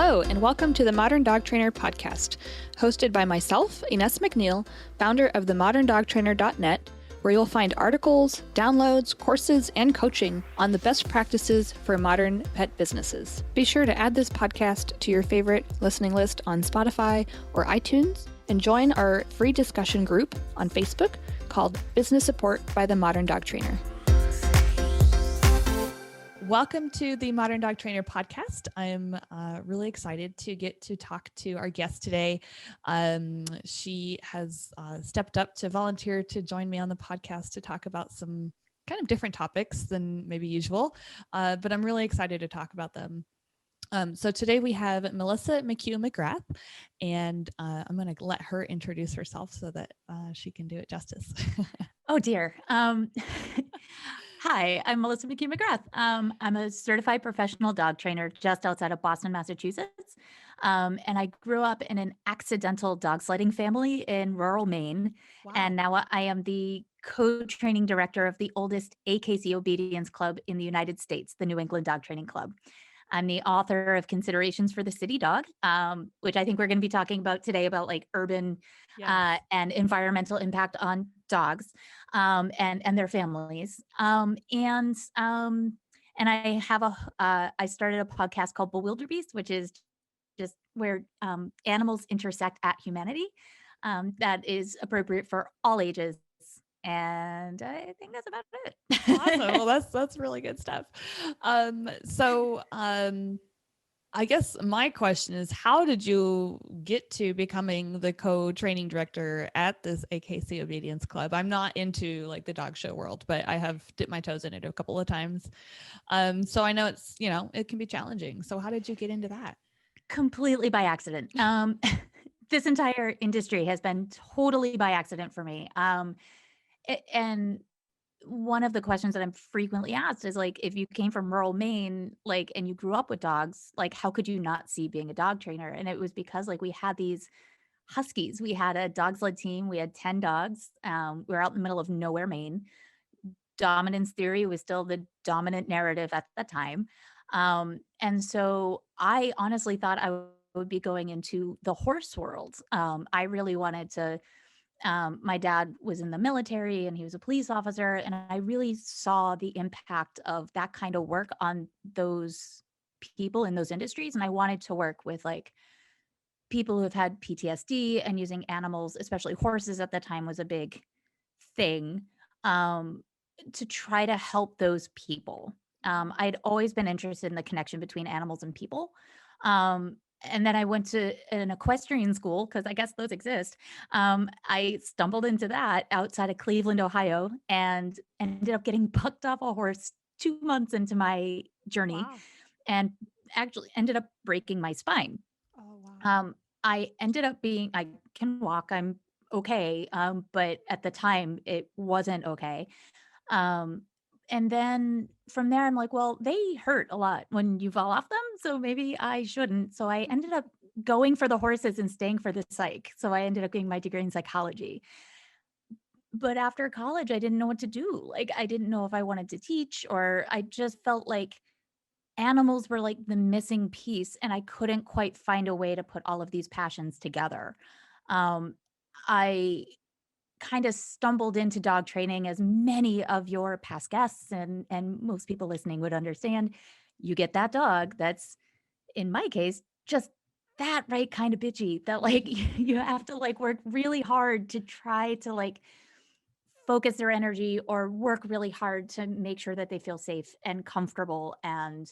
Hello, and welcome to the Modern Dog Trainer podcast, hosted by myself, Ines McNeil, founder of themoderndogtrainer.net, where you'll find articles, downloads, courses, and coaching on the best practices for modern pet businesses. Be sure to add this podcast to your favorite listening list on Spotify or iTunes, and join our free discussion group on Facebook called Business Support by the Modern Dog Trainer. Welcome to the Modern Dog Trainer podcast. I'm really excited to get to talk to our guest today. She has stepped up to volunteer to join me on the podcast to talk about some kind of different topics than maybe usual, but I'm really excited to talk about them. So today we have Melissa McCue-McGrath, and I'm going to let her introduce herself so that she can do it justice. Oh dear. Hi, I'm Melissa McCue-McGrath. I'm a certified professional dog trainer just outside of Boston, Massachusetts. And I grew up in an accidental dog sledding family in rural Maine. Wow. And now I am the co-training director of the oldest AKC obedience club in the United States, the New England Dog Training Club. I'm the author of Considerations for the City Dog, which I think we're going to be talking about today about like urban and environmental impact on dogs and their families. And I have I started a podcast called Bewilderbeast, which is just where animals intersect at humanity. That is appropriate for all ages. And I think that's about it. Awesome. Well, that's really good stuff. I guess my question is, how did you get to becoming the co-training director at this AKC Obedience Club? I'm not into like the dog show world, but I have dipped my toes in it a couple of times. So I know it's, it can be challenging. So how did you get into that? Completely by accident. This entire industry has been totally by accident for me. And one of the questions that I'm frequently asked is like, if you came from rural Maine, like, and you grew up with dogs, like, how could you not see being a dog trainer? And it was because like we had these huskies. We had a dog sled team. We had 10 dogs. We were out in the middle of nowhere, Maine. Dominance theory was still the dominant narrative at the time. And so I honestly thought I would be going into the horse world. I really wanted to my dad was in the military and he was a police officer. And I really saw the impact of that kind of work on those people in those industries. And I wanted to work with like people who have had PTSD, and using animals, especially horses at the time, was a big thing, to try to help those people. I'd always been interested in the connection between animals and people. And then I went to an equestrian school because I guess those exist. I stumbled into that outside of Cleveland, Ohio, and ended up getting bucked off a horse 2 months into my journey. Wow. And actually ended up breaking my spine. Oh, wow. I ended up I can walk, I'm okay. But at the time it wasn't okay. And then from there, I'm like, well, they hurt a lot when you fall off them. So maybe I shouldn't. So I ended up going for the horses and staying for the psych. So I ended up getting my degree in psychology. But after college, I didn't know what to do. Like, I didn't know if I wanted to teach, or I just felt like animals were like the missing piece. And I couldn't quite find a way to put all of these passions together. I kind of stumbled into dog training, as many of your past guests and most people listening would understand. You get that dog that's, in my case, just that right kind of bitchy that like you have to like work really hard to try to like focus their energy, or work really hard to make sure that they feel safe and comfortable, and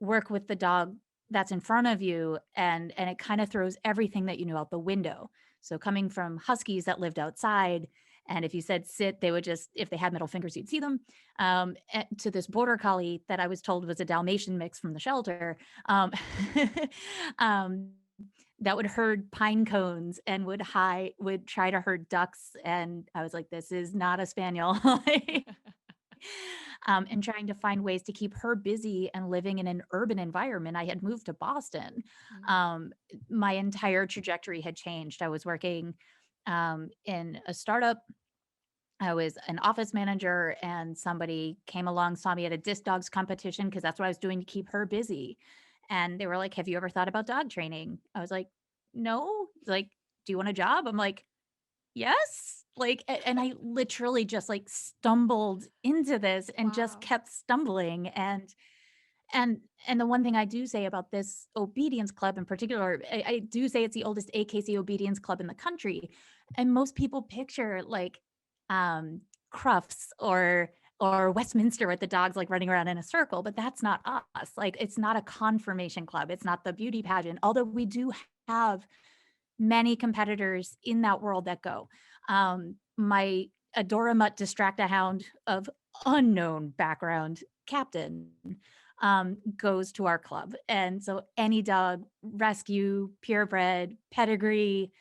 work with the dog that's in front of you, and it kind of throws everything that you know out the window. So coming from huskies that lived outside, and if you said sit, they would just, if they had middle fingers, you'd see them, to this border collie that I was told was a Dalmatian mix from the shelter, um, that would herd pine cones and would try to herd ducks. And I was like, this is not a spaniel. And trying to find ways to keep her busy and living in an urban environment. I had moved to Boston. My entire trajectory had changed. I was working in a startup. I was an office manager, and somebody came along, saw me at a disc dogs competition because that's what I was doing to keep her busy. and they were like, "Have you ever thought about dog training?" I was like, "No." It's like, "Do you want a job?" I'm like, "Yes." Like, and I literally just like stumbled into this and just Wow. kept stumbling. And the one thing I do say about this obedience club in particular, I do say it's the oldest AKC obedience club in the country. And most people picture like um Crufts or Westminster with the dogs like running around in a circle, but that's not us. Like it's not a conformation club. It's not the beauty pageant. Although we do have many competitors in that world that go. My Adora Mutt Distract-a-Hound of unknown background captain goes to our club. And so any dog, rescue, purebred, pedigree,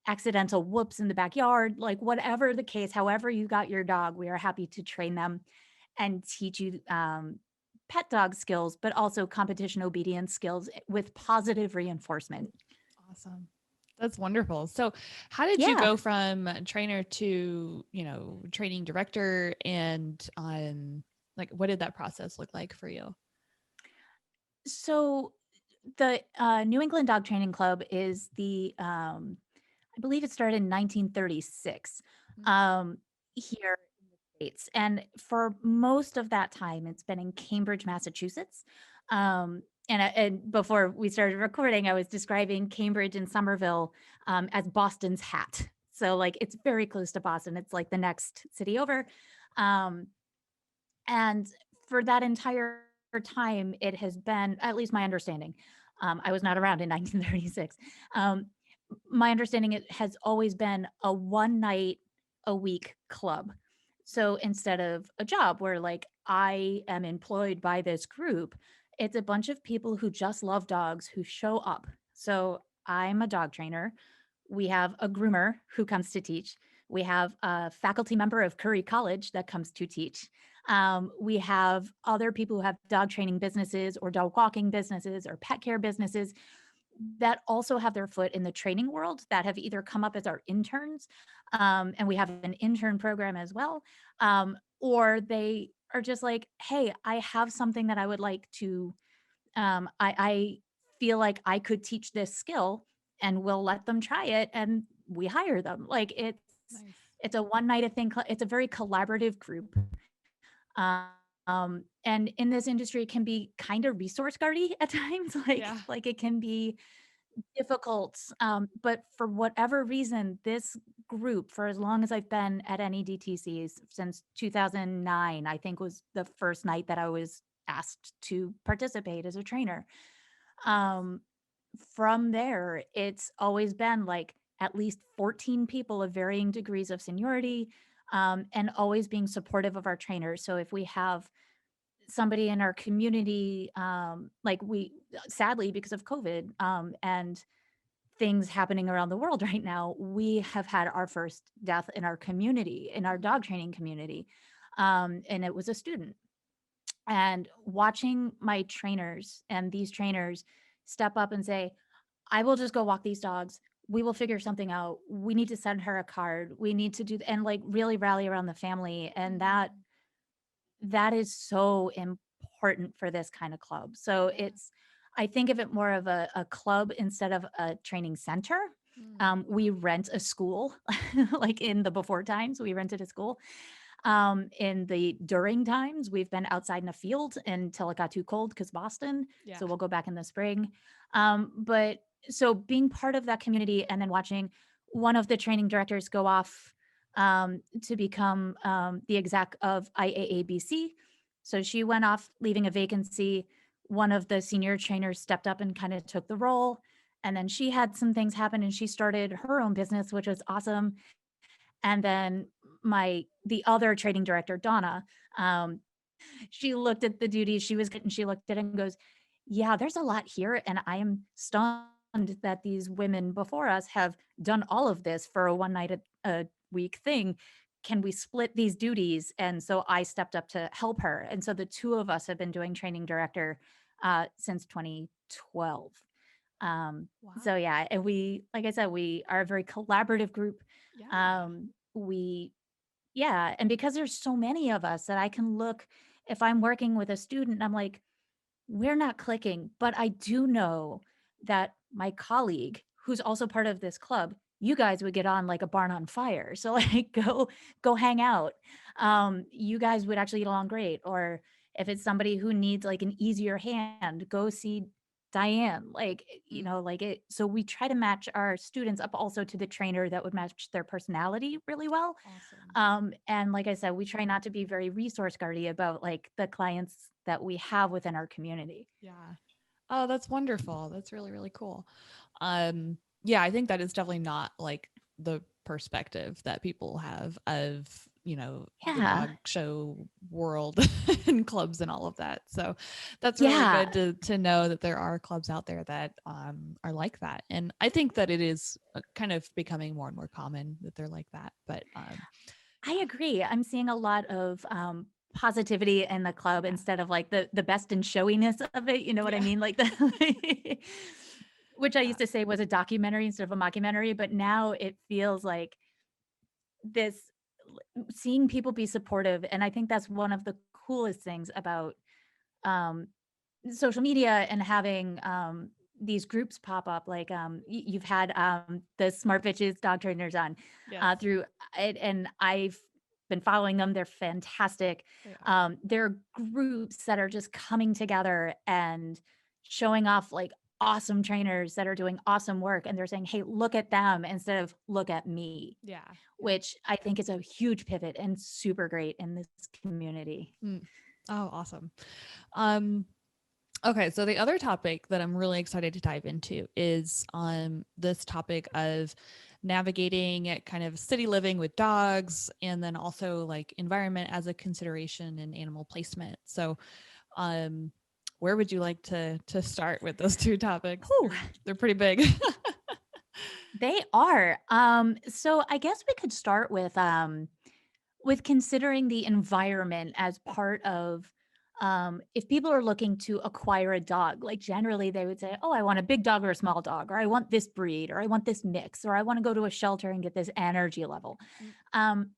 accidental whoops in the backyard, like whatever the case, however you got your dog, we are happy to train them and teach you pet dog skills, but also competition obedience skills with positive reinforcement. Awesome. That's wonderful. So, how did you Yeah. go from trainer to, training director, and like what did that process look like for you? So the New England Dog Training Club is I believe it started in 1936 Mm. here in the States. And for most of that time, it's been in Cambridge, Massachusetts. And before we started recording, I was describing Cambridge and Somerville as Boston's hat. So, like, it's very close to Boston. It's like the next city over. Um, and for that entire time, it has been, at least my understanding, I was not around in 1936. Um, my understanding, it has always been a one night a week club. So instead of a job where like I am employed by this group, it's a bunch of people who just love dogs who show up. So I'm a dog trainer. We have a groomer who comes to teach. We have a faculty member of Curry College that comes to teach. We have other people who have dog training businesses or dog walking businesses or pet care businesses that also have their foot in the training world that have either come up as our interns, and we have an intern program as well, or they are just like, hey, I have something that I would like to, I feel like I could teach this skill, and we'll let them try it and we hire them. Like Nice. it's a one night a thing. It's a very collaborative group. And in this industry, it can be kind of resource guardy at times. Yeah. Like it can be difficult. But for whatever reason, this group, for as long as I've been at any DTCs since 2009, I think was the first night that I was asked to participate as a trainer. Um, from there, it's always been like at least 14 people of varying degrees of seniority, and always being supportive of our trainers. So if we have somebody in our community, like we sadly because of COVID, and things happening around the world right now, we have had our first death in our community, in our dog training community. And it was a student. And watching my trainers and these trainers step up and say, I will just go walk these dogs. We will figure something out. We need to send her a card. We need to do, and like really rally around the family. And Mhm. that is so important for this kind of club. So Yeah. I think of it more of a club instead of a training center. Mm. We rent a school, like in the before times, we rented a school. In the during times, we've been outside in a field until it got too cold because Boston. Yeah. So we'll go back in the spring. But so being part of that community and then watching one of the training directors go off to become the exec of IAABC. So she went off, leaving a vacancy. One of the senior trainers stepped up and kind of took the role. And then she had some things happen and she started her own business, which was awesome. And then the other training director, Donna, she looked at the duties she was getting, she looked at it and goes, yeah, there's a lot here. And I am stunned that these women before us have done all of this for a one night a week thing. Can we split these duties? And so I stepped up to help her. And so the two of us have been doing training director since 2012. So Wow. yeah, and we, like I said, we are a very collaborative group. Yeah. We Yeah, and because there's so many of us that I can look, if I'm working with a student, I'm like, we're not clicking, but I do know that my colleague, who's also part of this club, you guys would get on like a barn on fire. So like go hang out. You guys would actually get along great. Or if it's somebody who needs like an easier hand, go see Diane. Like, you Mm, know, like it. So we try to match our students up also to the trainer that would match their personality really well. awesome. And like I said, we try not to be very resource guardy about like the clients that we have within our community. Yeah. Oh, that's wonderful. That's really, really cool. Yeah, I think that is definitely not like the perspective that people have of, the Yeah. dog show world and clubs and all of that. So that's really Yeah. good to know that there are clubs out there that are like that. And I think that it is kind of becoming more and more common that they're like that. But I agree. I'm seeing a lot of positivity in the club yeah, instead of like the best and showiness of it. You know what I yeah, mean? Like the which I yeah, used to say was a documentary instead of a mockumentary, but now it feels like this seeing people be supportive. And I think that's one of the coolest things about um, social media and having these groups pop up. Like you've had the Smart Bitches dog trainers on yes, through it, and I've been following them. They're fantastic. they are. They're groups that are just coming together and showing off like awesome trainers that are doing awesome work, and they're saying, hey, look at them instead of look at me, Yeah, yeah. which I think is a huge pivot and super great in this community. Mm. Oh, awesome. Um, Okay, so the other topic that I'm really excited to dive into is this topic of navigating kind of city living with dogs and then also like environment as a consideration and animal placement. So um where would you like to start with those two topics? Whew. They're pretty big. They are. So I guess we could start with considering the environment as part of if people are looking to acquire a dog, like generally they would say, oh, I want a big dog or a small dog, or I want this breed, or I want this mix, or I want to go to a shelter and get this energy level. Mm, Um,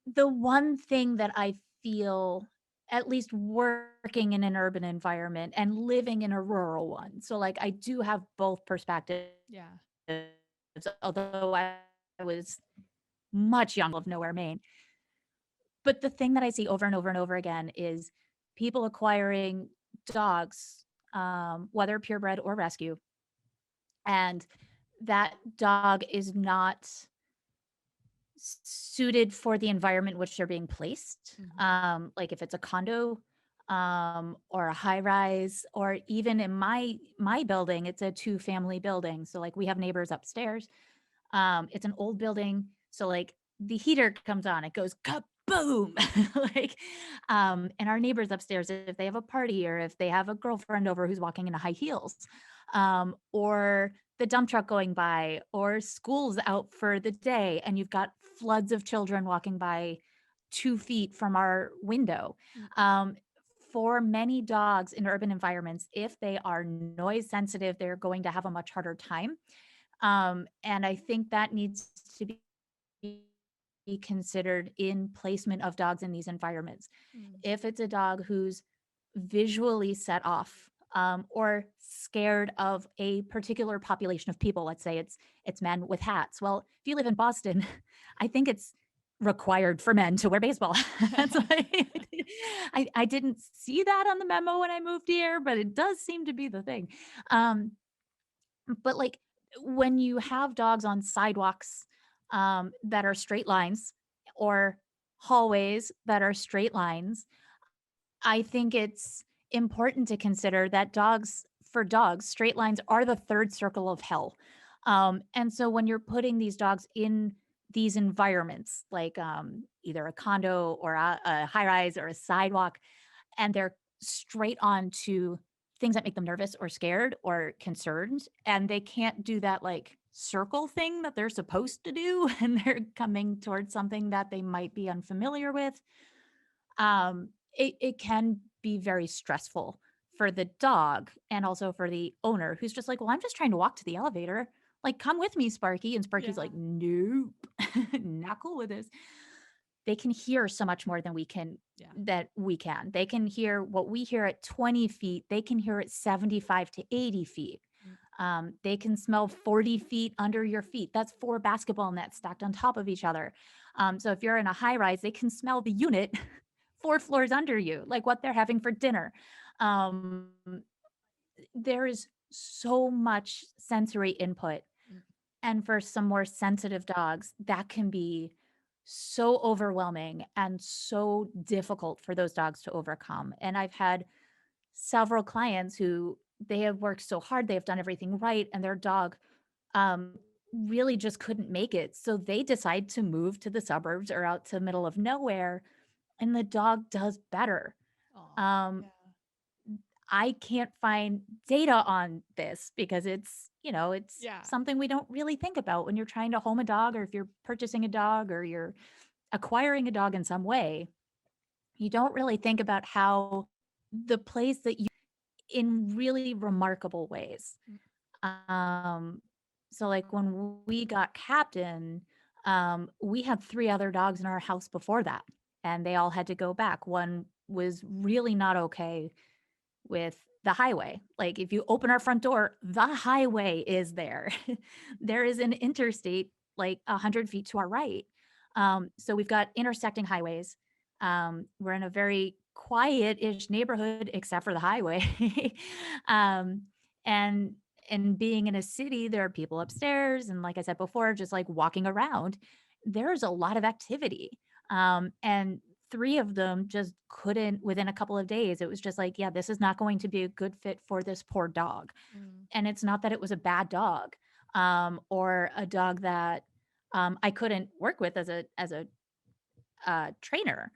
the one thing that I feel, at least working in an urban environment and living in a rural one, so like I do have both perspectives, yeah. although I was much young of nowhere, Maine. But the thing that I see over and over and over again is people acquiring dogs, whether purebred or rescue, and that dog is not suited for the environment which they're being placed. Mhm. Like if it's a condo or a high rise, or even in my building, it's a two-family building. So like we have neighbors upstairs. It's an old building, so like the heater comes on, it goes kaboom. Like, and our neighbors upstairs, if they have a party or if they have a girlfriend over who's walking in high heels, or the dump truck going by, or school's out for the day, and you've got floods of children walking by 2 feet from our window. Mm, Um, for many dogs in urban environments, if they are noise sensitive, they're going to have a much harder time, and I think that needs to be considered in placement of dogs in these environments. mm, If it's a dog who's visually set off, or scared of a particular population of people, let's say it's men with hats. Well, if you live in Boston, I think it's required for men to wear baseball hats. I didn't see that on the memo when I moved here, but it does seem to be the thing. Um, but like when you have dogs on sidewalks that are straight lines, or hallways that are straight lines, I think it's important to consider that for dogs, straight lines are the third circle of hell. And so when you're putting these dogs in these environments, like either a condo or a high rise or a sidewalk, and they're straight on to things that make them nervous or scared or concerned, and they can't do that like circle thing that they're supposed to do and they're coming towards something that they might be unfamiliar with, it can be very stressful for the dog and also for the owner, who's just like, well, I'm just trying to walk to the elevator, like come with me, Sparky. And Sparky's yeah. like, nope. Not cool with this. they can hear so much more than we can. Yeah. They can hear what we hear at 20 feet. They can hear at 75 to 80 feet. They can smell 40 feet under your feet. That's 4 basketball nets stacked on top of each other. So if you're in a high rise, they can smell the unit 4 floors under you, like what they're having for dinner. Um, there is so much sensory input. Mm. And for some more sensitive dogs, that can be so overwhelming and so difficult for those dogs to overcome. And I've had several clients who they have worked so hard, they have done everything right, and their dog um, really just couldn't make it. So they decide to move to the suburbs or out to the middle of nowhere, and the dog does better. Oh, Um, yeah. I can't find data on this because it's Yeah. something we don't really think about when you're trying to home a dog, or if you're purchasing a dog, or you're acquiring a dog in some way. You don't really think about how the place that you in really remarkable ways. Mm. Um, so like when we got Captain, we had 3 other dogs in our house before that, and they all had to go back. One was really not okay with the highway. Like if you open our front door, the highway is there. There is an interstate like 100 feet to our right. So we've got intersecting highways. We're in a very quiet-ish neighborhood, except for the highway. um, and and being in a city, there are people upstairs, and like I said before, just like walking around, there's a lot of activity. And 3 of them just couldn't within a couple of days. It was just like, yeah, this is not going to be a good fit for this poor dog. Mm. And it's not that it was a bad dog, or a dog that I couldn't work with as a trainer.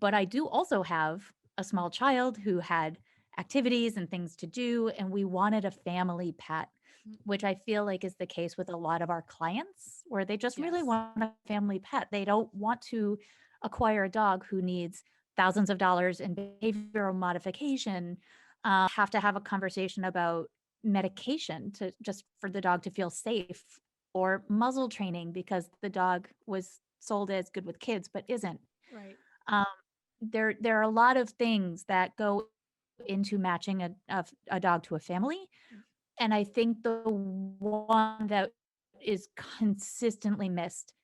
But I do also have a small child who had activities and things to do, and we wanted a family pet, Mm. which I feel like is the case with a lot of our clients, where they just really Yes. want a family pet. They don't want to acquire a dog who needs thousands of dollars in behavioral modification, have to have a conversation about medication to just for the dog to feel safe, or muzzle training because the dog was sold as good with kids but isn't. Right. Um, there are a lot of things that go into matching a dog to a family, Mm. and I think the one that is consistently missed.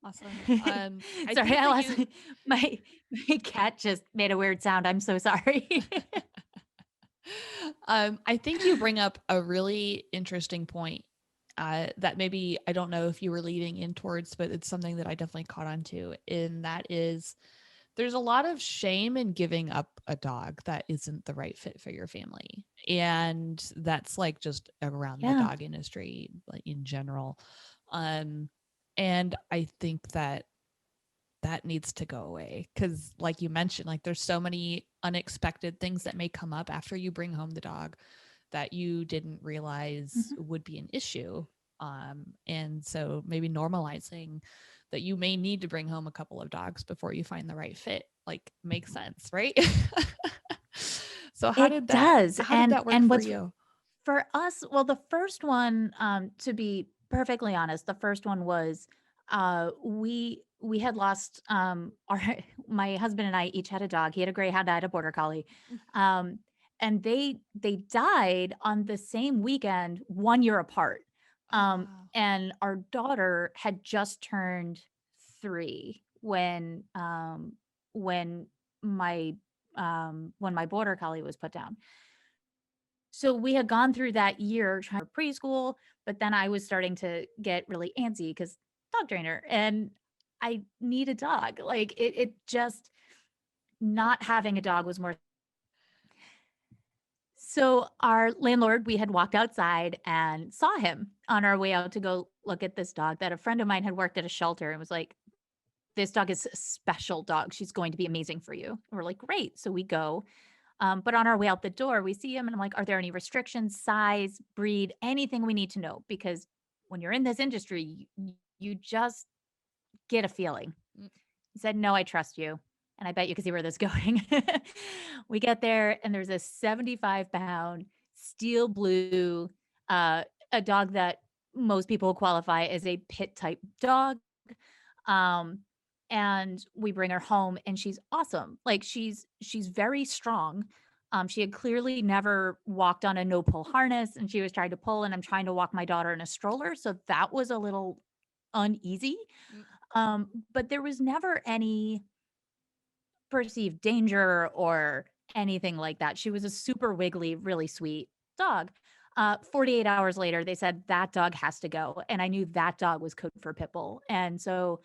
Awesome. I Sorry, think I that lost you my my cat just made a weird sound. I'm so sorry. I think you bring up a really interesting point that maybe I don't know if you were leading in towards, but it's something that I definitely caught on to. And that is there's a lot of shame in giving up a dog that isn't the right fit for your family. And that's like just around the Yeah. dog industry, like in general. Um, and I think that that needs to go away because like you mentioned, like there's so many unexpected things that may come up after you bring home the dog that you didn't realize Mhm. would be an issue. And so maybe normalizing that you may need to bring home a couple of dogs before you find the right fit like makes sense, right? So It does. how did that work And for what's you? for us, well, the first one, to be perfectly honest, the first one was we had lost our my husband and I each had a dog. He had a greyhound, I had a border collie. Um, and they died on the same weekend, 1 year apart. Oh wow. And our daughter had just turned 3 when my when my border collie was put down. So we had gone through that year trying for preschool, but then I was starting to get really antsy because dog trainer, and I need a dog. Like it just not having a dog was more. So our landlord, we had walked outside and saw him on our way out to go look at this dog that a friend of mine had worked at a shelter and was like, this dog is a special dog. She's going to be amazing for you. And we're like, great. So we go. But on our way out the door, we see him and I'm like, are there any restrictions, size, breed, anything we need to know? Because when you're in this industry, you just get a feeling. Mm. He said, no, I trust you. And I bet you can see where this is going. We get there and there's a 75-pound steel blue, uh, a dog that most people qualify as a pit type dog. Um, and we bring her home and she's awesome. Like she's very strong. She had clearly never walked on a no pull harness and she was trying to pull, and I'm trying to walk my daughter in a stroller. So that was a little uneasy. Mm. But there was never any perceived danger or anything like that. She was a super wiggly, really sweet dog. 48 hours later, they said that dog has to go. And I knew that dog was code for pit bull. And so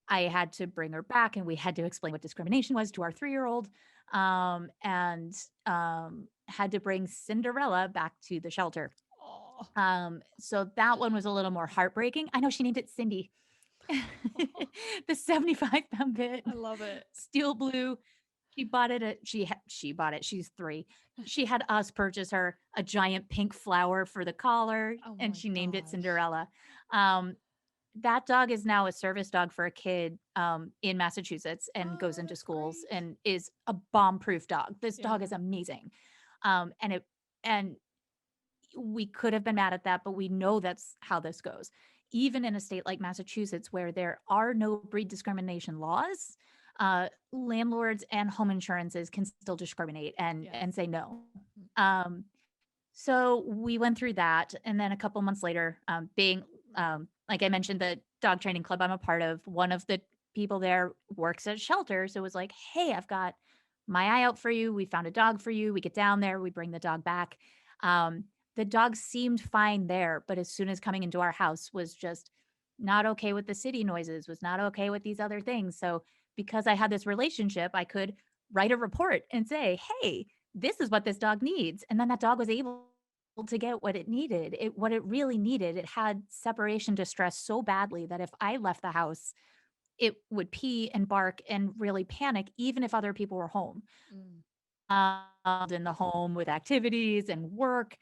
I had to bring her back and we had to explain what discrimination was to our 3-year-old, and had to bring Cinderella back to the shelter. Oh. So that one was a little more heartbreaking. I know she named it Cindy. The 75-pound bit, I love it. steel blue. She bought it at she bought it. She's 3. She had us purchase her a giant pink flower for the collar, Oh and my she named it gosh. Cinderella. Um, that dog is now a service dog for a kid in Massachusetts and Oh, goes into that's schools great. and is a bomb-proof dog. This dog Yeah. is amazing. And it and we could have been mad at that, but we know that's how this goes. Even in a state like Massachusetts, where there are no breed discrimination laws, landlords and home insurances can still discriminate Yes. and say no. Mm. So we went through that, and then a couple months later, being like I mentioned, the dog training club I'm a part of, one of the people there works at shelter, so it was like, "Hey, I've got my eye out for you. We found a dog for you." We get down there, we bring the dog back. Um, the dog seemed fine there, but as soon as coming into our house was just not okay with the city noises, was not okay with these other things. So because I had this relationship, I could write a report and say, "Hey, this is what this dog needs." And then that dog was able to get what it needed. What it really needed. It had separation distress so badly that if I left the house, it would pee and bark and really panic, even if other people were home. Mm. In the home with activities and work,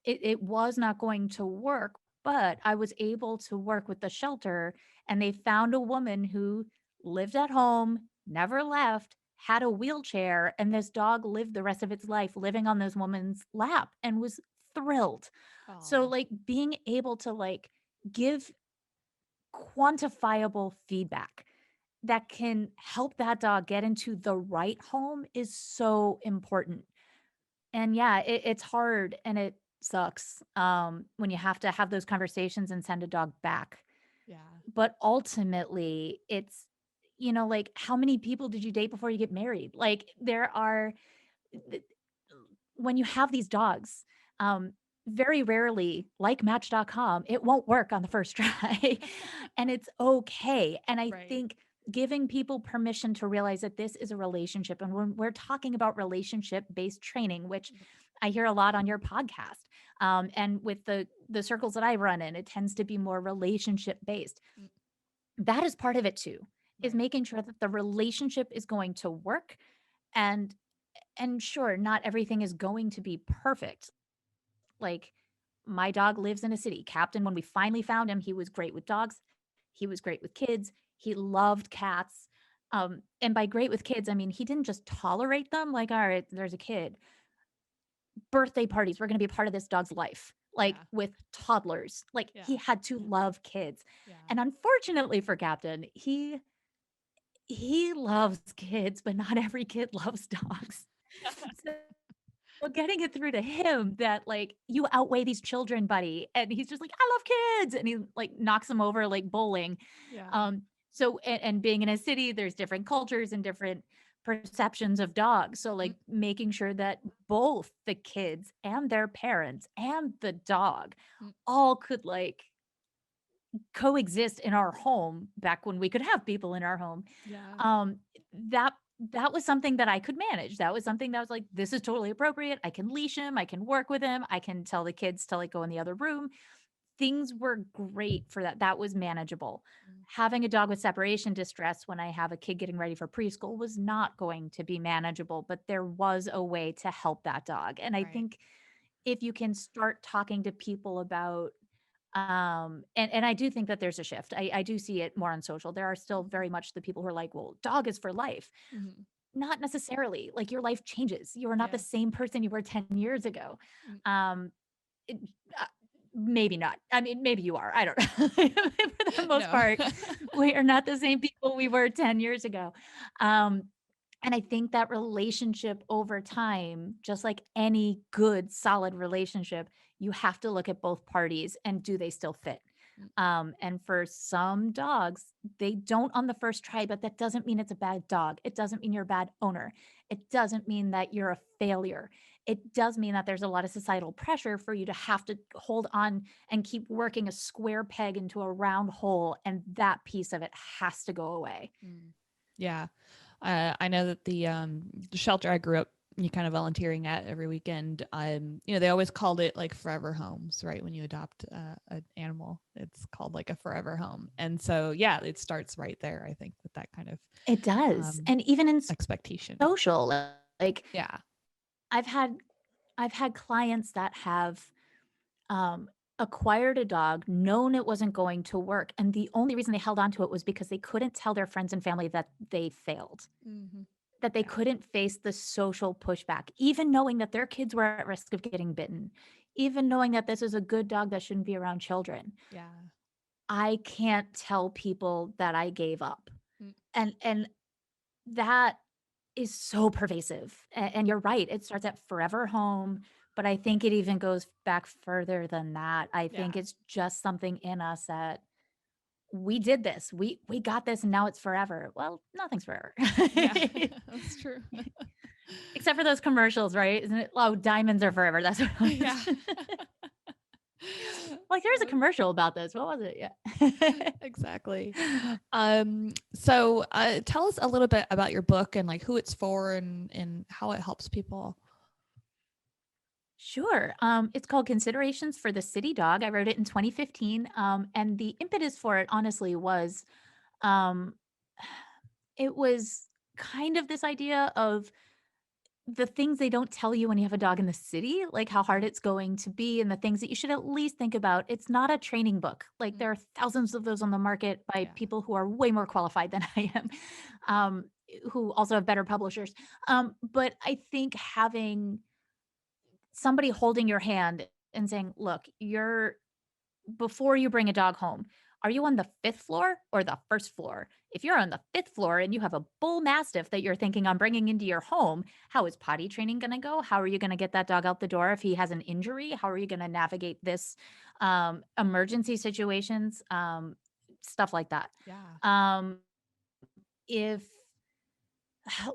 it was not going to work. But I was able to work with the shelter, and they found a woman who lived at home, never left, had a wheelchair, and this dog lived the rest of its life living on this woman's lap and was thrilled. So Oh. like being able to like give quantifiable feedback that can help that dog get into the right home is so important. And yeah, it's hard and it sucks when you have to have those conversations and send a dog back. Yeah. But ultimately, it's, like how many people did you date before you get married? Like there are, th- when you have these dogs, um, very rarely, like Match.com, it won't work on the first try. And it's okay. And I Right. think giving people permission to realize that this is a relationship. And when we're talking about relationship based training, which I hear a lot on your podcast, and with the circles that I run in, it tends to be more relationship based. Mm. That is part of it too, is Right. making sure that the relationship is going to work. And sure, not everything is going to be perfect. Like my dog lives in a city. Captain, when we finally found him, he was great with dogs. He was great with kids. He loved cats. And by great with kids, I mean he didn't just tolerate them, like, all right, there's a kid. Birthday parties were going to be a part of this dog's life, like Yeah. with toddlers. Like Yeah. he had to love kids. Yeah. And unfortunately for Captain, he loves kids, but not every kid loves dogs. So well, getting it through to him that, like, "You outweigh these children, buddy," and he's just like, "I love kids," and he, like, knocks them over like bowling. Yeah. So and being in a city, there's different cultures and different perceptions of dogs, so, Mm. like, making sure that both the kids and their parents and the dog Mm. all could, like, coexist in our home back when we could have people in our home. Yeah. Um, that that was something that I could manage. That was something that was like, this is totally appropriate. I can leash him. I can work with him. I can tell the kids to like go in the other room. Things were great for that. That was manageable. Mm. Having a dog with separation distress when I have a kid getting ready for preschool was not going to be manageable, but there was a way to help that dog. And I Right. think if you can start talking to people about and I do think that there's a shift. I do see it more on social. There are still very much the people who are like, well, dog is for life. Mm-hmm. Not necessarily. Like your life changes. You are not the Yeah. same person you were 10 years ago. Mm. Um, it, uh, maybe not. I mean, maybe you are. I don't know. For the most No. part, we are not the same people we were 10 years ago. Um, and I think that relationship over time, just like any good, solid relationship, you have to look at both parties and do they still fit? Mm, And for some dogs, they don't on the first try, but that doesn't mean it's a bad dog. It doesn't mean you're a bad owner. It doesn't mean that you're a failure. It does mean that there's a lot of societal pressure for you to have to hold on and keep working a square peg into a round hole. And that piece of it has to go away. mm. Yeah. I know that the shelter I grew up, you kind of volunteering at every weekend. They always called it like forever homes, right? When you adopt an animal, it's called like a forever home. And so, yeah, it starts right there. I think with that kind of It does. um, And even in expectation. social, like Yeah. I've had I've had clients that have um, acquired a dog, known it wasn't going to work, and the only reason they held on to it was because they couldn't tell their friends and family that they failed, Hmm. that they Yeah. couldn't face the social pushback, even knowing that their kids were at risk of getting bitten, even knowing that this is a good dog that shouldn't be around children. Yeah. I can't tell people that I gave up. Mm, And that is so pervasive. And you're right. It starts at forever home, but I think it even goes back further than that. I yeah. think it's just something in us that we did this. We got this and now it's forever. Well, nothing's forever. Yeah. That's true. Except for those commercials, right? Isn't it? Oh, diamonds are forever. That's what it Yeah. was. Like there was a So commercial about this. What was it? Yeah. exactly. So tell us a little bit about your book and like who it's for and how it helps people. Sure. It's called Considerations for the City Dog. I wrote it in 2015. And the impetus for it, honestly, was um, it was kind of this idea of the things they don't tell you when you have a dog in the city, like how hard Mm, it's going to be and the things that you should at least think about. It's not a training book. Like mm, there are thousands of those on the market by yeah. people who are way more qualified than I am, um, who also have better publishers. But I think having somebody holding your hand and saying, look, you're before you bring a dog home, are you on the fifth floor or the first floor? If you're on the fifth floor and you have a bull mastiff that you're thinking on bringing into your home, how is potty training going to go? How are you going to get that dog out the door if he has an injury? How are you going to navigate this emergency situations? Stuff like that. Yeah. Um, if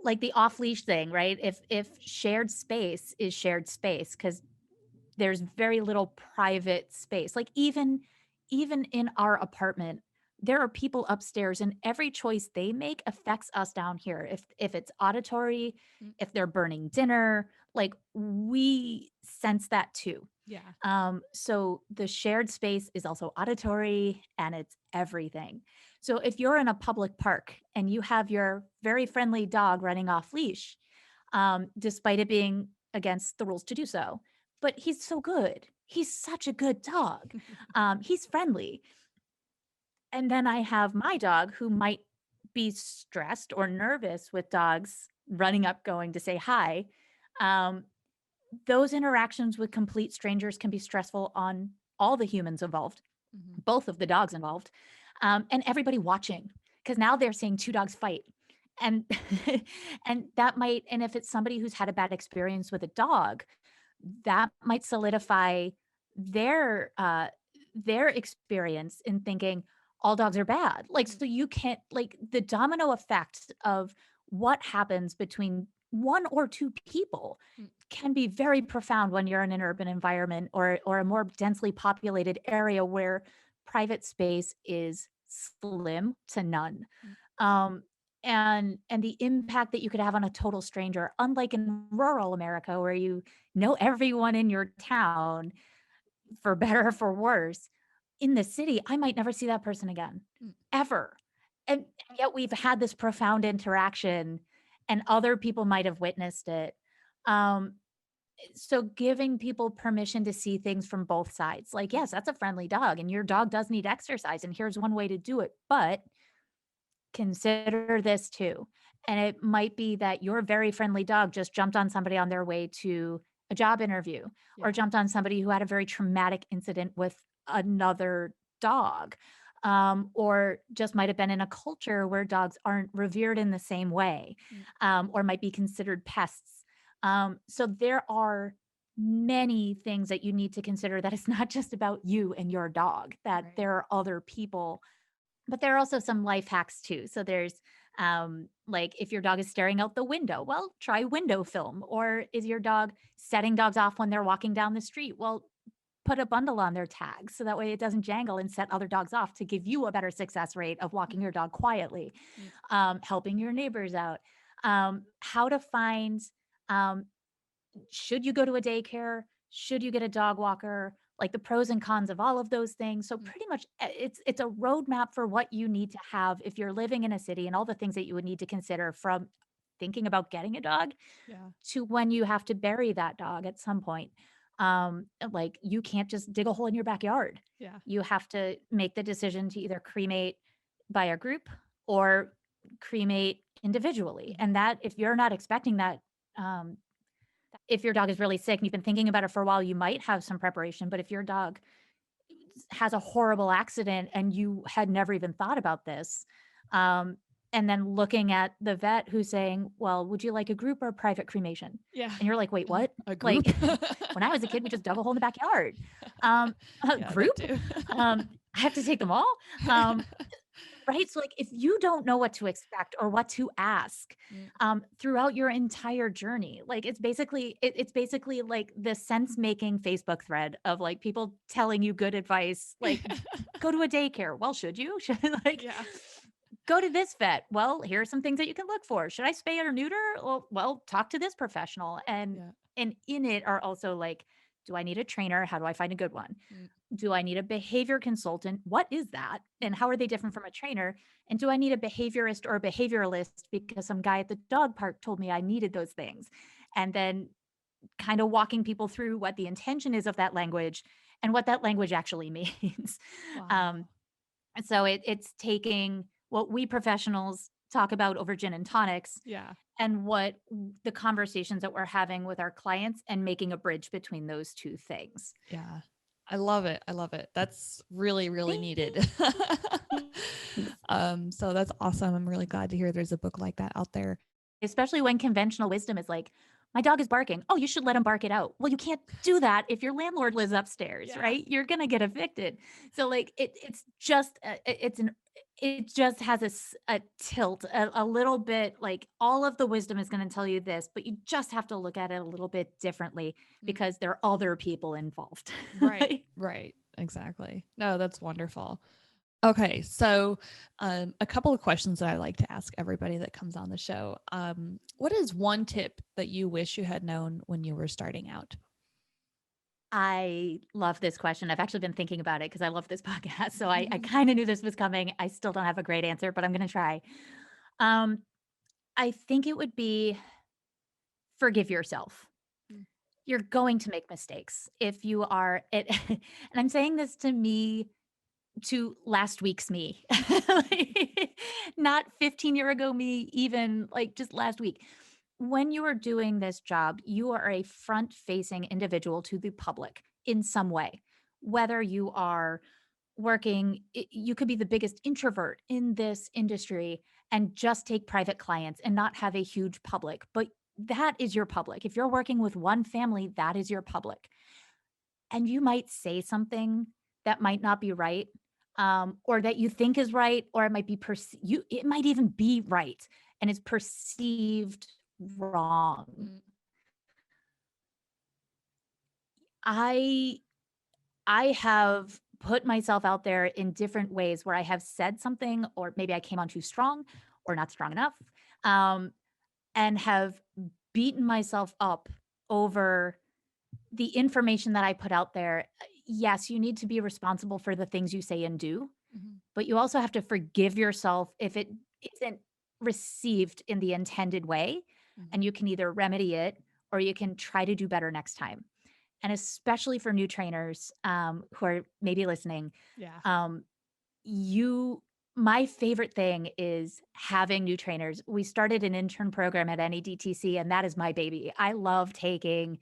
like the off leash thing, right? If shared space is shared space, because there's very little private space. Like even in our apartment, there are people upstairs and every choice they make affects us down here. If it's auditory, Mm, if they're burning dinner, like we sense that too. yeah. So the shared space is also auditory and it's everything. So if you're in a public park and you have your very friendly dog running off leash, despite it being against the rules to do so, but he's so good. He's such a good dog. He's friendly. And then I have my dog who might be stressed or nervous with dogs running up, going to say hi. Um, those interactions with complete strangers can be stressful on all the humans involved, Hmm. both of the dogs involved, and everybody watching, because now they're seeing two dogs fight. And and that might, and if it's somebody who's had a bad experience with a dog, that might solidify their their experience in thinking all dogs are bad. Like Mm, so you can't, like the domino effect of what happens between one or two people mm, can be very profound when you're in an urban environment or a more densely populated area where private space is slim to none. mm, Um, and the impact that you could have on a total stranger, unlike in rural America where you know everyone in your town, for better or for worse. In the city, I might never see that person again, mm, ever. And yet we've had this profound interaction and other people might have witnessed it. Um, so giving people permission to see things from both sides. Like, mm, yes, that's a friendly dog and your dog does need exercise and here's one way to do it, but consider this too. And it might be that your very friendly dog just jumped on somebody on their way to a job interview or Yeah. jumped on somebody who had a very traumatic incident with another dog, or just might have been in a culture where dogs aren't revered in the same way, Mm. or might be considered pests. So there are many things that you need to consider, that it's not just about you and your dog, that Right. there are other people. But there are also some life hacks too. So there's like, if your dog is staring out the window, well, try window film. Or is your dog setting dogs off when they're walking down the street? Well, put a bundle on their tag so that way it doesn't jangle and set other dogs off, to give you a better success rate of walking your dog quietly. Mm. Helping your neighbors out. How to find, um, should you go to a daycare? Should you get a dog walker? Like, the pros and cons of all of those things. So Mm. pretty much, it's a roadmap for what you need to have if you're living in a city, and all the things that you would need to consider, from thinking about getting a dog Yeah. to when you have to bury that dog at some point. Like, you can't just dig a hole in your backyard. Yeah. You have to make the decision to either cremate by a group or cremate individually. Mhm. And that, if you're not expecting that, um, if your dog is really sick and you've been thinking about it for a while, you might have some preparation. But if your dog has a horrible accident and you had never even thought about this, um, and then looking at the vet who's saying, well, would you like a group or a private cremation? Yeah. And you're like, wait, what? A group. Like, when I was a kid, we just dug a hole in the backyard. A Yeah, that group? too. I have to take them all. Um, Right? So, like, if you don't know what to expect or what to ask, Mm. throughout your entire journey, like, it's basically like the sense-making Facebook thread of, like, people telling you good advice, like, "Go to a daycare." Well, should you? Should, like, Yeah. "Go to this vet." Well, here are some things that you can look for. Should I spay or neuter? Well, talk to this professional. Yeah. And in it are also, like, do I need a trainer? How do I find a good one? Mm. Do I need a behavior consultant? What is that? And how are they different from a trainer? And do I need a behaviorist or a behavioralist because some guy at the dog park told me I needed those things? And then kind of walking people through what the intention is of that language and what that language actually means. Um, Wow. so it's taking what we professionals talk about over gin and tonics, Yeah. and what the conversations that we're having with our clients, and making a bridge between those two things. Yeah. I love it. I love it. That's really, really needed. Thanks. So that's awesome. I'm really glad to hear there's a book like that out there. Especially when conventional wisdom is like, my dog is barking. Oh, you should let him bark it out. Well, you can't do that if your landlord lives upstairs, Yeah. right? You're gonna get evicted. So, like, it's just it just has a tilt, a little bit, like, all of the wisdom is going to tell you this, but you just have to look at it a little bit differently Mm. because there are other people involved. Right. Right? Right. Exactly. No, that's wonderful. Okay, so a couple of questions that I like to ask everybody that comes on the show. What is one tip that you wish you had known when you were starting out? I love this question. I've actually been thinking about it because I love this podcast. So I kind of knew this was coming. I still don't have a great answer, but I'm going to try. Um, I think it would be, forgive yourself. Mm. You're going to make mistakes. If you are it, and I'm saying this to me, to last week's me, like, not 15-year ago me, even like just last week. When you are doing this job, you are a front facing individual to the public in some way. Whether you are you could be the biggest introvert in this industry and just take private clients and not have a huge public, but that is your public. If you're working with one family, that is your public. And you might say something that might not be right, or that you think is right, or it might be it might even be right and it's perceived wrong. Mm. I I have put myself out there in different ways where I have said something, or maybe I came on too strong or not strong enough, um, and have beaten myself up over the information that I put out there. Yes, you need to be responsible for the things you say and do, Mhm. but you also have to forgive yourself if it isn't received in the intended way. And Mhm. you can either remedy it or you can try to do better next time. And especially for new trainers, who are maybe listening, Yeah. um, you my favorite thing is having new trainers. We started an intern program at NEDTC, and that is my baby. I love taking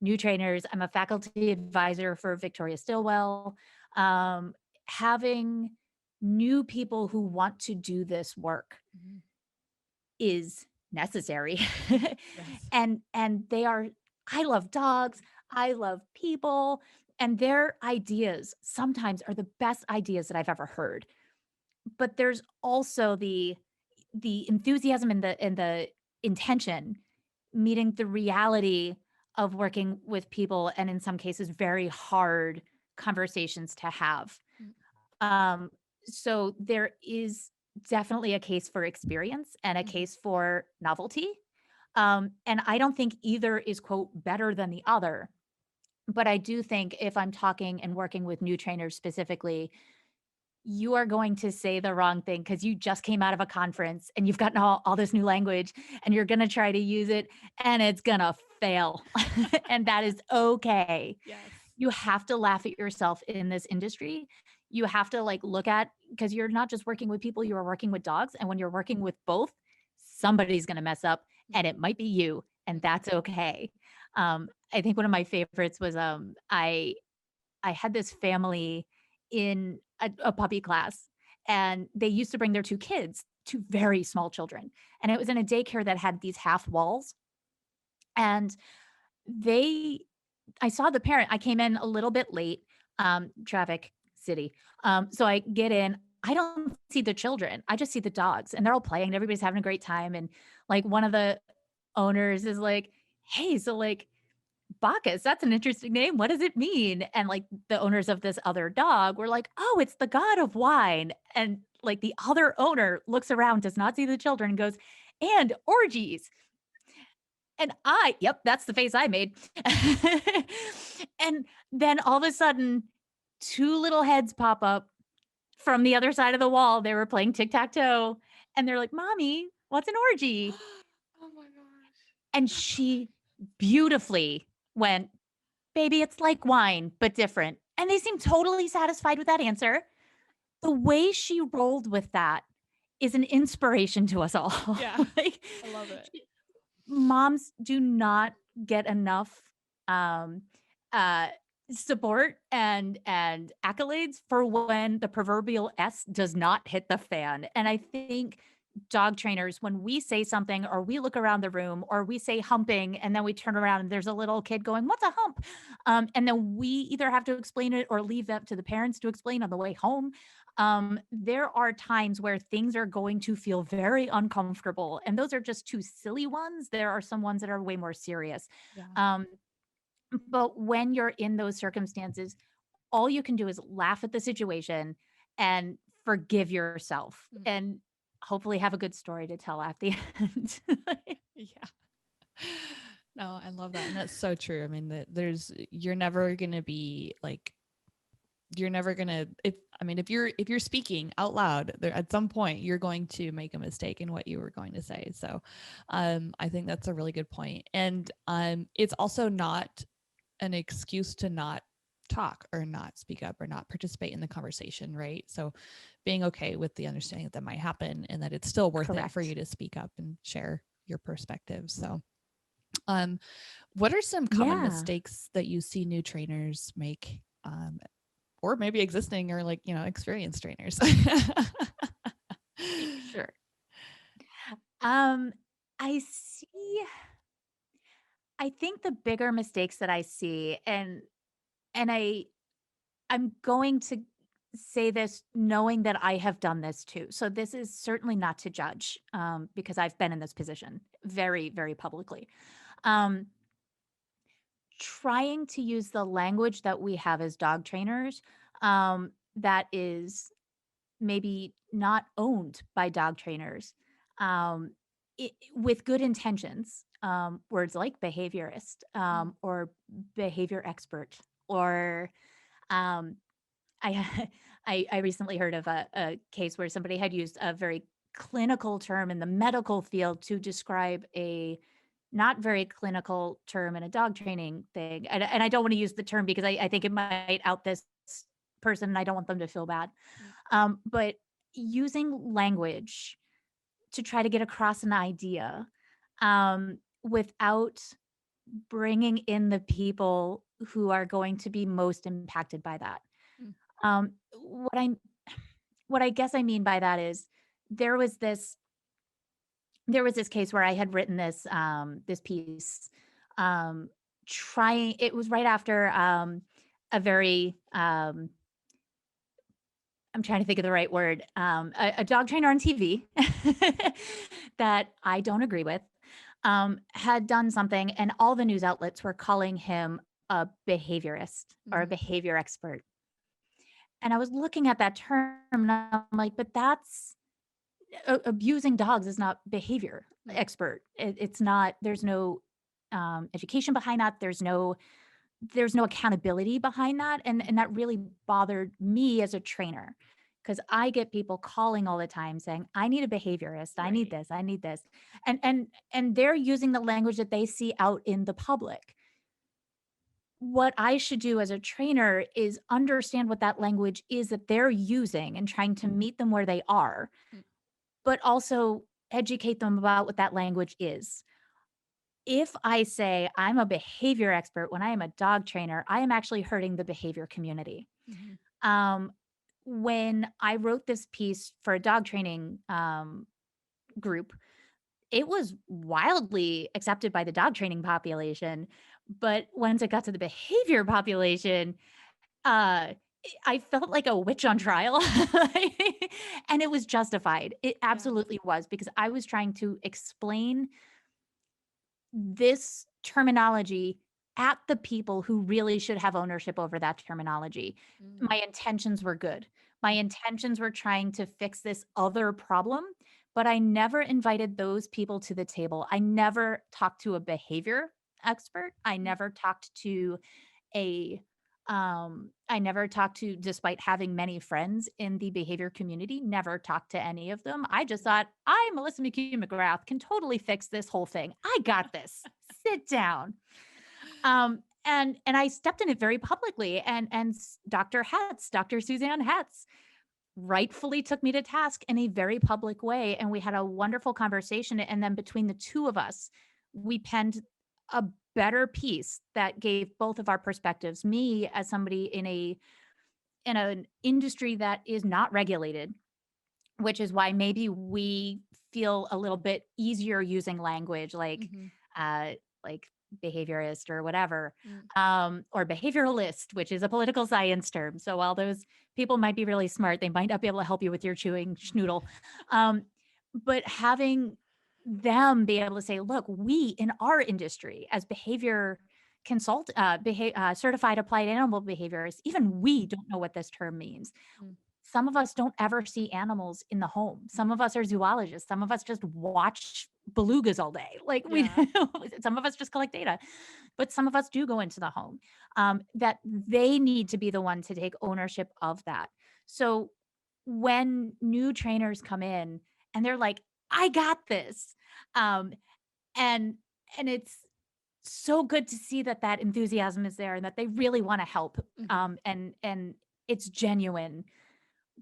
new trainers. I'm a faculty advisor for Victoria Stillwell. Having new people who want to do this work Mhm. is necessary. Yes. And they are, I love dogs, I love people, and their ideas sometimes are the best ideas that I've ever heard. But there's also the enthusiasm and the intention meeting the reality of working with people, and in some cases very hard conversations to have. Mm. Um, so there is definitely a case for experience and a Mhm. case for novelty. And I don't think either is, quote, better than the other. But I do think if I'm talking and working with new trainers specifically, you are going to say the wrong thing because you just came out of a conference and you've gotten all this new language and you're going to try to use it and it's going to fail. And that is okay. Yes. You have to laugh at yourself in this industry. You have to like look at, because you're not just working with people, you are working with dogs. And when you're working with both, somebody's going to mess up and it might be you, and that's okay. I think one of my favorites was I had this family in a puppy class, and they used to bring their 2 kids, 2 very small children, and it was in a daycare that had these half walls, and they I saw the parent. I came in a little bit late, traffic city. So I get in. I don't see the children. I just see the dogs, and they're all playing and everybody's having a great time. And like one of the owners is like, "Hey, so like Bacchus, that's an interesting name. What does it mean?" And like the owners of this other dog were like, "Oh, it's the god of wine." And like the other owner looks around, does not see the children, and goes, "And orgies." And yep, that's the face I made. And then all of a sudden, 2 little heads pop up from the other side of the wall. They were playing tic-tac-toe, and they're like, "Mommy, what's an orgy?" Oh my gosh. And she beautifully went, "Baby, it's like wine, but different." And they seemed totally satisfied with that answer. The way she rolled with that is an inspiration to us all. Yeah. Like, I love it. moms do not get enough um uh support and accolades for when the proverbial S does not hit the fan. And I think dog trainers, when we say something or we look around the room or we say humping and then we turn around and there's a little kid going, "What's a hump?" And then we either have to explain it or leave that to the parents to explain on the way home. There are times where things are going to feel very uncomfortable, and those are just 2 silly ones. There are some ones that are way more serious. Yeah. Um, but when you're in those circumstances, all you can do is laugh at the situation and forgive yourself Mm. and hopefully have a good story to tell at the end. Yeah. No, I love that. And that's so true. I mean, you're never going to be like, you're never going to, if you're speaking out loud there at some point, you're going to make a mistake in what you were going to say. So, I think that's a really good point. And, it's also not an excuse to not talk or not speak up or not participate in the conversation, right? So being okay with the understanding that might happen and that it's still worth it for Correct. you to speak up and share your perspective. So, um, what are some common Yeah, mistakes that you see new trainers make, or maybe existing or like, experienced trainers? sure. Um, I see I think the bigger mistakes that I see, and I'm going to say this knowing that I have done this too. So this is certainly not to judge, because I've been in this position very, very publicly. Um, Trying to use the language that we have as dog trainers, that is maybe not owned by dog trainers, um, with good intentions. Words like behaviorist, Mm. or behavior expert, or um, I I recently heard of a case where somebody had used a very clinical term in the medical field to describe a not very clinical term in a dog training thing. And I don't want to use the term because I think it might out this person and I don't want them to feel bad. Mm. But using language to try to get across an idea, without bringing in the people who are going to be most impacted by that. Mm. Um, what I guess I mean by that is there was this there was this case where I had written this piece, um, trying. It was right after a very I'm trying to think of the right word, a dog trainer on TV that I don't agree with, had done something, and all the news outlets were calling him a behaviorist or a Mhm. behavior expert. And I was looking at that term and I'm like, but that's abusing dogs is not behavior Mm. expert. It's not, there's no education behind that. There's no accountability behind that. And that really bothered me as a trainer because I get people calling all the time saying, I need a behaviorist. I need Right. this. I need this. And they're using the language that they see out in the public. What I should do as a trainer is understand what that language is that they're using and trying to meet them where they are, Mm. but also educate them about what that language is. If I say I'm a behavior expert when I am a dog trainer, I am actually hurting the behavior community. Mhm. Um, when I wrote this piece for a dog training group, it was wildly accepted by the dog training population. But once it got to the behavior population, uh, I felt like a witch on trial. And it was justified. It Yeah. absolutely was because I was trying to explain this terminology at the people who really should have ownership over that terminology. Mm. My intentions were good. My Mhm. intentions were trying to fix this other problem, but I never invited those people to the table. I never talked to a behavior expert. Mm. A I never talked to, despite having many friends in the behavior community, never talked to any of them. I just thought, I, Melissa McCue-McGrath, can totally fix this whole thing. I got this. Sit down. And I stepped in it very publicly. And Dr. Suzanne Hetz, rightfully took me to task in a very public way. And we had a wonderful conversation. And then between the two of us, we penned a better piece that gave both of our perspectives. Me as somebody in an industry that is not regulated, which is why maybe we feel a little bit easier using language Mhm. uh like behaviorist or whatever, Mm. or behavioralist, which is a political science term. So while those people might be really smart, they might not be able to help you with your chewing schnoodle. um but having them be able to say, look, we in our industry as certified applied animal behaviorists, even we don't know what this term means. Mm. Some of us don't ever see animals in the home. Some of us are zoologists. Some of us just watch belugas all day. Like we, Yeah. some of us just collect data, but some of us do go into the home. That they need to be the one to take ownership of that. So when new trainers come in and they're like, "I got this," um, and and it's so good to see that that enthusiasm is there and that they really want to help, Mhm. and it's genuine,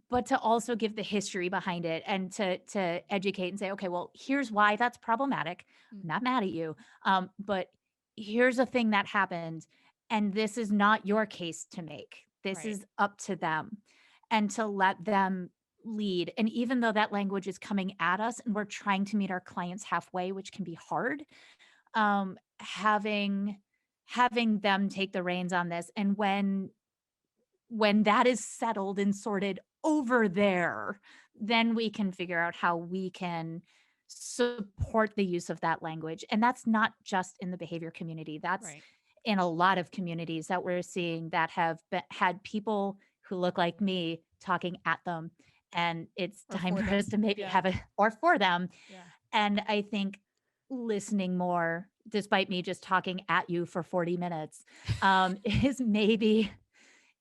but to also give the history behind it and to educate and say, okay, well, here's why that's problematic. Mm. I'm not mad at you, but here's a thing that happened, and this is not your case to make. This Right. is up to them, and to let them lead. And even though that language is coming at us, and we're trying to meet our clients halfway, which can be hard, having them take the reins on this, and when that is settled and sorted over there, then we can figure out how we can support the use of that language. And that's not just in the behavior community. That's Right. in a lot of communities that we're seeing that have had people who look like me talking at them. And it's Or time for for us them. to maybe Yeah. have a, or for them. Yeah. And I think listening more, despite me just talking at you for 40 minutes, is maybe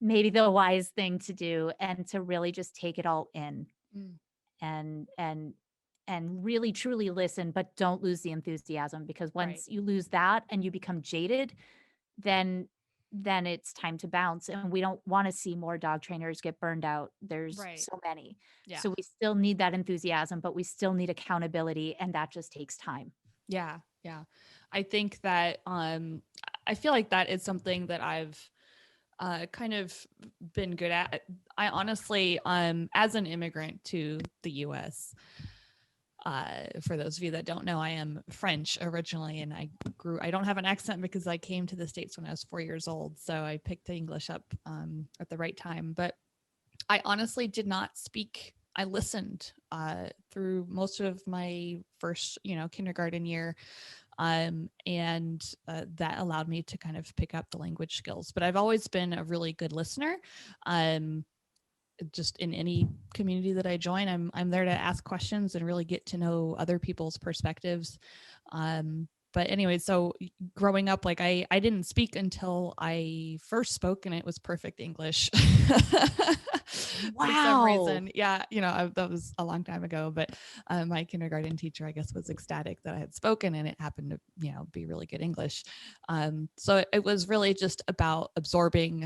the wise thing to do, and to really just take it all in Mm. and and and really truly listen, but don't lose the enthusiasm, because Right. once you lose that and you become jaded, then it's time to bounce, and we don't want to see more dog trainers get burned out. There's Right. so many. Yeah. So we still need that enthusiasm, but we still need accountability, and that just takes time. Yeah. Yeah. I think that I feel like that is something that I've kind of been good at. I honestly, as an immigrant to the U.S., for those of you that don't know, I am French originally, and I don't have an accent because I came to the States when I was 4 years old. So I picked English up at the right time. But I honestly did not speak. I listened through most of my first, kindergarten year. And that allowed me to kind of pick up the language skills. But I've always been a really good listener. Um, just in any community that I join, I'm there to ask questions and really get to know other people's perspectives. But anyway, so growing up, like I didn't speak until I first spoke, and it was perfect English. For some Wow. reason, yeah, that was a long time ago, but my kindergarten teacher, I guess, was ecstatic that I had spoken, and it happened to, be really good English. So it was really just about stepping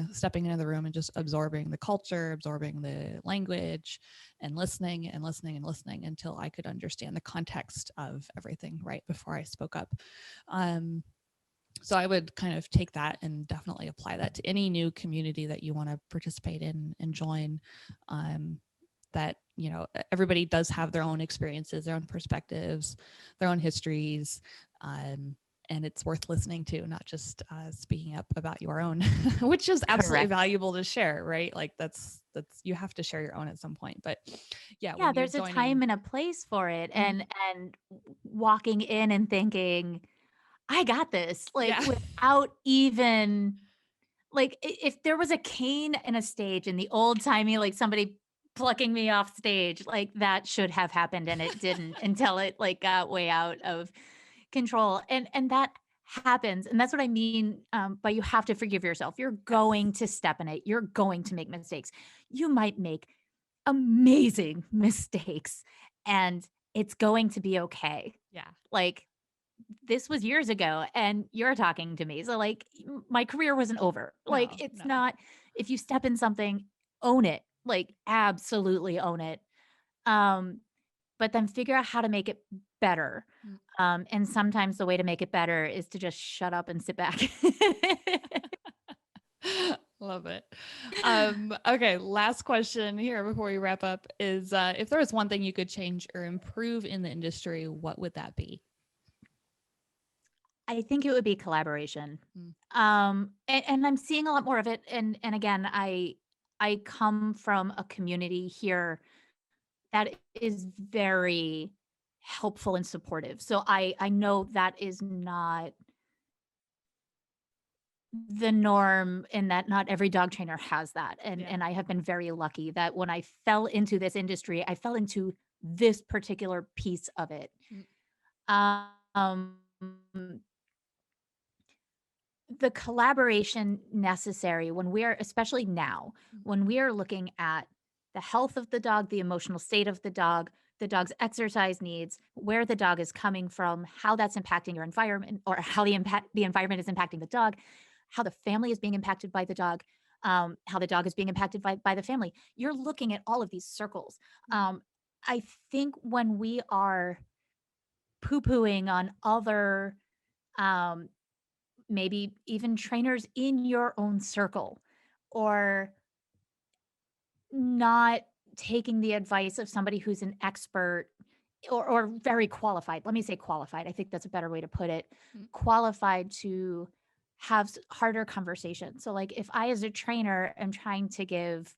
into the room and just absorbing the culture, absorbing the language, and listening and listening and listening until I could understand the context of everything right before I spoke up. Um, so I would kind of take that and definitely apply that to any new community that you want to participate in and join. That everybody does have their own experiences, their own perspectives, their own histories, and it's worth listening to, not just speaking up about your own, which is absolutely Correct. valuable to share, right? Like that's you have to share your own at some point. But yeah, Yeah, when you're there's a joining. time and a place for it. Mhm. And walking in and thinking, I got this, like Yeah. without even like if there was a cane and a stage in the old timey, like somebody plucking me off stage, like that should have happened and it didn't until it like got way out of control. And that happens. And that's what I mean. But you have to forgive yourself. You're Yes. going to step in it. You're going to make mistakes. You might make amazing mistakes and it's going to be okay. Yeah. Like this was years ago and you're talking to me. So like my career wasn't over. Like No, it's no. not if you step in something, own it. Like absolutely own it. Um but then figure out how to make it better. Mm. And sometimes the way to make it better is to just shut up and sit back. Love it. Okay, last question here before we wrap up is if there was one thing you could change or improve in the industry, what would that be? I think it would be collaboration. Mm. And I'm seeing a lot more of it. And again, I come from a community here that is very helpful and supportive. So I know that is not the norm and that not every dog trainer has that. Yeah. And I have been very lucky that when I fell into this industry, I fell into this particular piece of it. Mm. Um the collaboration necessary when we're especially now, Mm. when we are looking at the health of the dog, the emotional state of the dog's exercise needs, where the dog is coming from, how that's impacting your environment or how the environment is impacting the dog, how the family is being impacted by the dog, how the dog is being impacted by the family. You're looking at all of these circles. Mm. I think when we are poo-pooing on other um, maybe even trainers in your own circle or not taking the advice of somebody who's an expert or very qualified. Let me say qualified. I think that's a better way to put it. Mm. Qualified to have harder conversations. So, like, if I, as a trainer, am trying to give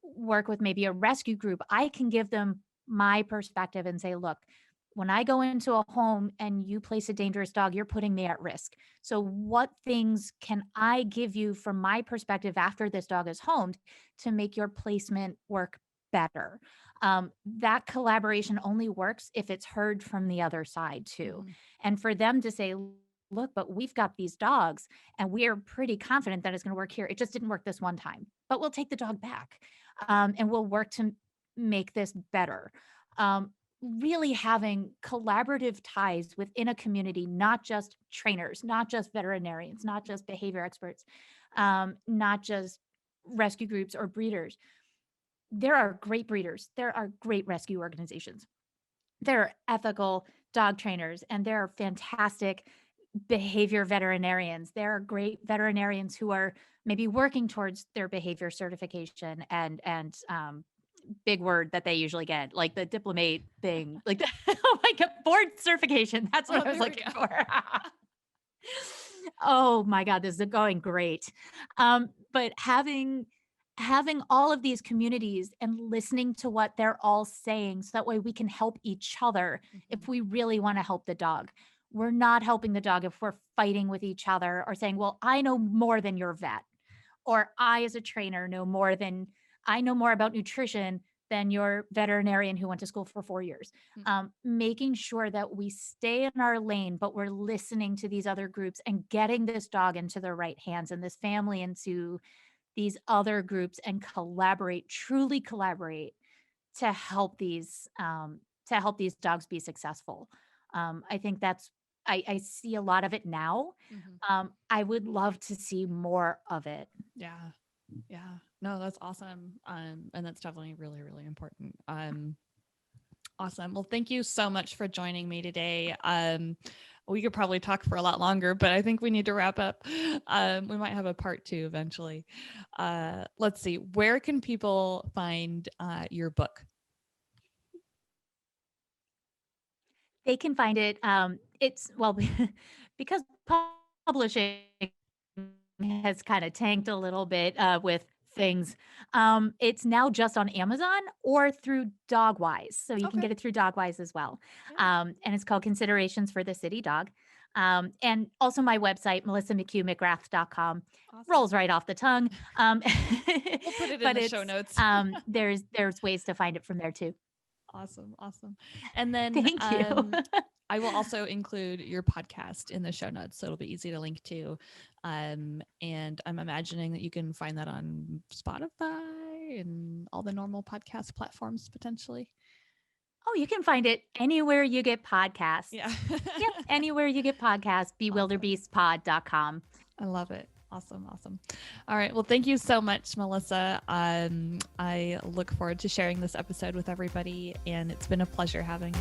work with maybe a rescue group, I can give them my perspective and say, look, when I go into a home and you place a dangerous dog, you're putting me at risk. So, what things can I give you from my perspective after this dog is homed to make your placement work better? That collaboration only works if it's heard from the other side too. Mhm. And for them to say, look, but we've got these dogs and we're pretty confident that it's going to work here. It just didn't work this one time, but we'll take the dog back and we'll work to make this better. Really having collaborative ties within a community, not just trainers, not just veterinarians, not just behavior experts, not just rescue groups or breeders. There are great breeders. There are great rescue organizations. There are ethical dog trainers, and there are fantastic behavior veterinarians. There are great veterinarians who are maybe working towards their behavior certification and big word that they usually get, like the diplomate thing, like the, oh my God, board certification. That's what I was looking for. Oh my God, this is going great. But having all of these communities and listening to what they're all saying, so that way we can help each other if we really want to help the dog. We're not helping the dog if we're fighting with each other or saying, well, I know more than your vet, or I as a trainer I know more about nutrition than your veterinarian who went to school for 4 years. Making sure that we stay in our lane, but we're listening to these other groups and getting this dog into the right hands and this family into these other groups, and truly collaborate to help these dogs be successful. I think I see a lot of it now. I would love to see more of it. Yeah. No, that's awesome. And that's definitely really, really important. Awesome. Well, thank you so much for joining me today. We could probably talk for a lot longer, but I think we need to wrap up. We might have a part 2 eventually. Let's see. Where can people find your book? They can find it. Because publishing has kind of tanked a little bit with things. It's now just on Amazon or through Dogwise. So you can get it through Dogwise as well. And it's called Considerations for the City Dog. And also my website, McCue-McGrath.com, rolls right off the tongue. We'll put it in the show notes. There's ways to find it from there too. Awesome. And then thank you. I will also include your podcast in the show notes, so it'll be easy to link to. And I'm imagining that you can find that on Spotify and all the normal podcast platforms potentially. Oh, you can find it anywhere you get podcasts. Yeah. Yep, anywhere you get podcasts, bewilderbeastpod.com. I love it. Awesome. All right. Well, thank you so much, Melissa. I look forward to sharing this episode with everybody, and it's been a pleasure having you.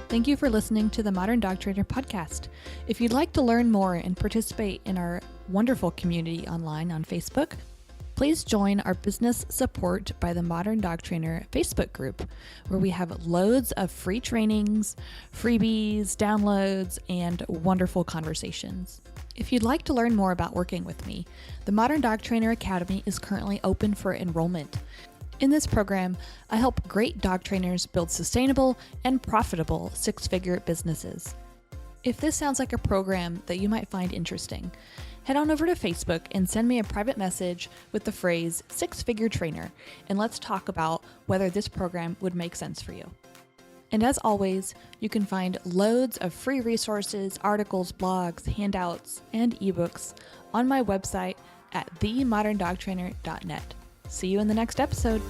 Thank you for listening to the Modern Dog Trainer podcast. If you'd like to learn more and participate in our wonderful community online on Facebook, please join our Business Support by the Modern Dog Trainer Facebook group, where we have loads of free trainings, freebies, downloads, and wonderful conversations. If you'd like to learn more about working with me, the Modern Dog Trainer Academy is currently open for enrollment. In this program, I help great dog trainers build sustainable and profitable 6-figure businesses. If this sounds like a program that you might find interesting, head on over to Facebook and send me a private message with the phrase 6-figure trainer, and let's talk about whether this program would make sense for you. And as always, you can find loads of free resources, articles, blogs, handouts, and ebooks on my website at themoderndogtrainer.net. See you in the next episode.